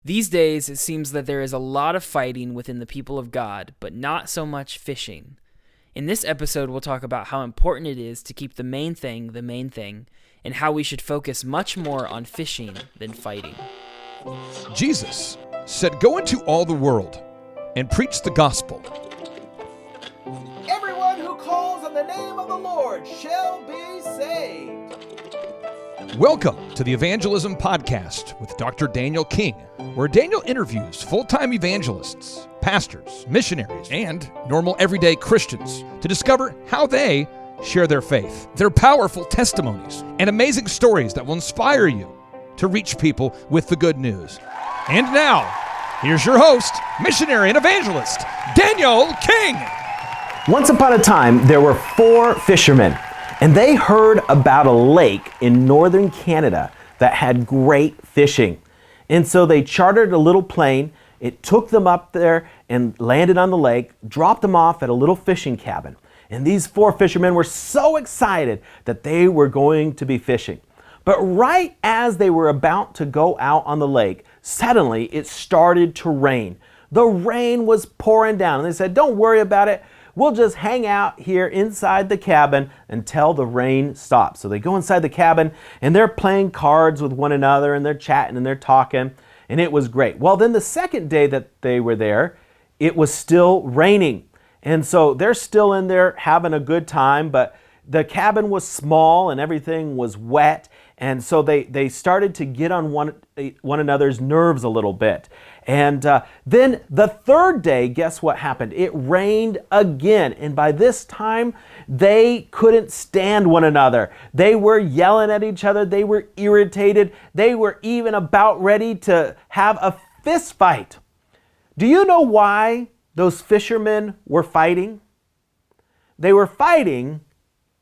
These days, it seems that there is a lot of fighting within the people of God, but not so much fishing. In this episode, we'll talk about how important it is to keep the main thing, and how we should focus much more on fishing than fighting. Jesus said, "Go into all the world and preach the gospel." Everyone who calls on the name of the Lord shall be saved. Welcome to the Evangelism Podcast with Dr. Daniel King, where Daniel interviews full-time evangelists, pastors, missionaries, and normal everyday Christians to discover how they share their faith, their powerful testimonies, and amazing stories that will inspire you to reach people with the good news. And now, here's your host, missionary and evangelist, Daniel King. Once upon a time, there were 4 fishermen, and they heard about a lake in northern Canada that had great fishing. And so they chartered a little plane. It took them up there and landed on the lake, dropped them off at a little fishing cabin. And these 4 fishermen were so excited that they were going to be fishing. But right as they were about to go out on the lake, suddenly it started to rain. The rain was pouring down, and they said, "Don't worry about it. We'll just hang out here inside the cabin until the rain stops." So they go inside the cabin, and they're playing cards with one another, and they're chatting, and they're talking, and it was great. Well, then the second day that they were there, it was still raining. And so they're still in there having a good time, but the cabin was small, and everything was wet. And so they started to get on one another's nerves a little bit. And then the third day, guess what happened? It rained again. And by this time, they couldn't stand one another. They were yelling at each other. They were irritated. They were even about ready to have a fist fight. Do you know why those fishermen were fighting? They were fighting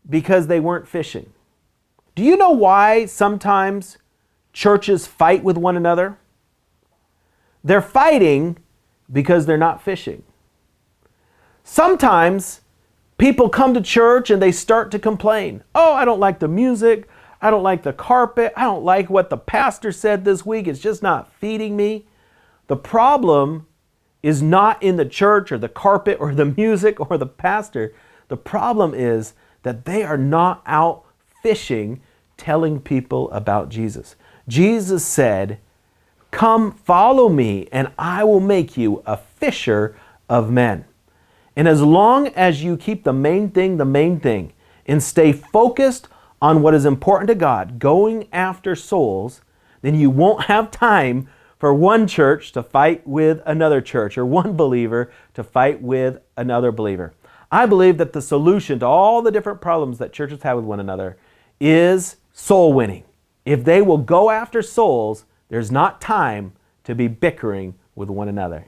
because they weren't fishing. Do you know why sometimes churches fight with one another? They're fighting because they're not fishing. Sometimes people come to church and they start to complain. "Oh, I don't like the music. I don't like the carpet. I don't like what the pastor said this week. It's just not feeding me." The problem is not in the church or the carpet or the music or the pastor. The problem is that they are not out fishing, telling people about Jesus. Jesus said, "Come follow me and I will make you a fisher of men." And as long as you keep the main thing, and stay focused on what is important to God, going after souls, then you won't have time for one church to fight with another church or one believer to fight with another believer. I believe that the solution to all the different problems that churches have with one another is soul winning. If they will go after souls, there's not time to be bickering with one another.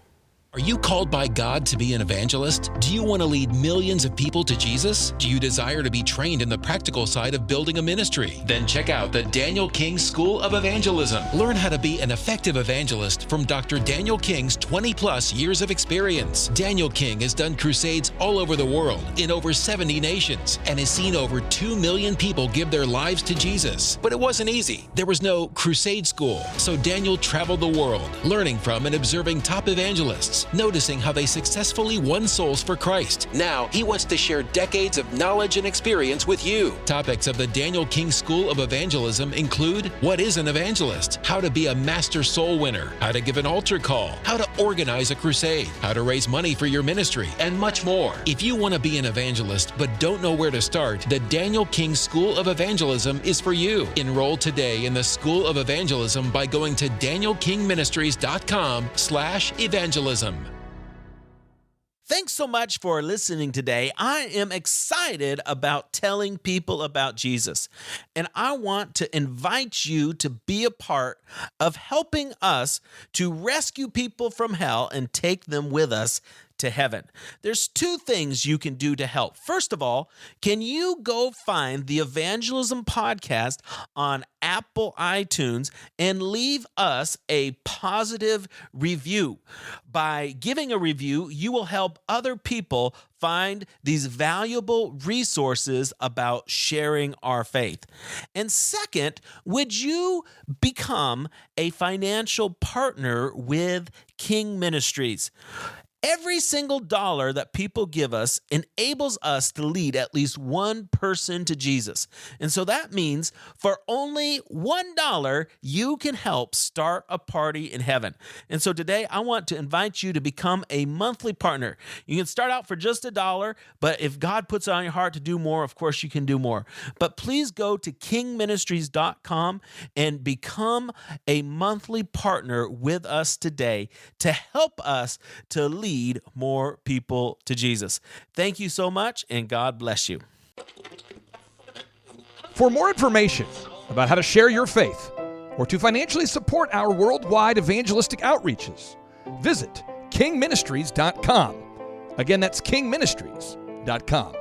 Are you called by God to be an evangelist? Do you want to lead millions of people to Jesus? Do you desire to be trained in the practical side of building a ministry? Then check out the Daniel King School of Evangelism. Learn how to be an effective evangelist from Dr. Daniel King's 20-plus years of experience. Daniel King has done crusades all over the world in over 70 nations and has seen over 2 million people give their lives to Jesus. But it wasn't easy. There was no crusade school. So Daniel traveled the world, learning from and observing top evangelists, noticing how they successfully won souls for Christ. Now, he wants to share decades of knowledge and experience with you. Topics of the Daniel King School of Evangelism include: what is an evangelist? How to be a master soul winner? How to give an altar call? How to organize a crusade? How to raise money for your ministry? And much more. If you want to be an evangelist but don't know where to start, the Daniel King School of Evangelism is for you. Enroll today in the School of Evangelism by going to danielkingministries.com/evangelism. Thanks so much for listening today. I am excited about telling people about Jesus, and I want to invite you to be a part of helping us to rescue people from hell and take them with us to heaven. There's two things you can do to help. First of all, can you go find the Evangelism Podcast on Apple iTunes and leave us a positive review? By giving a review, you will help other people find these valuable resources about sharing our faith. And second, would you become a financial partner with King Ministries? Every single dollar that people give us enables us to lead at least one person to Jesus. And so that means for only $1, you can help start a party in heaven. And so today I want to invite you to become a monthly partner. You can start out for just $1, but if God puts it on your heart to do more, of course you can do more. But please go to kingministries.com and become a monthly partner with us today to help us to lead more people to Jesus. Thank you so much, and God bless you. For more information about how to share your faith or to financially support our worldwide evangelistic outreaches, visit kingministries.com. Again, that's kingministries.com.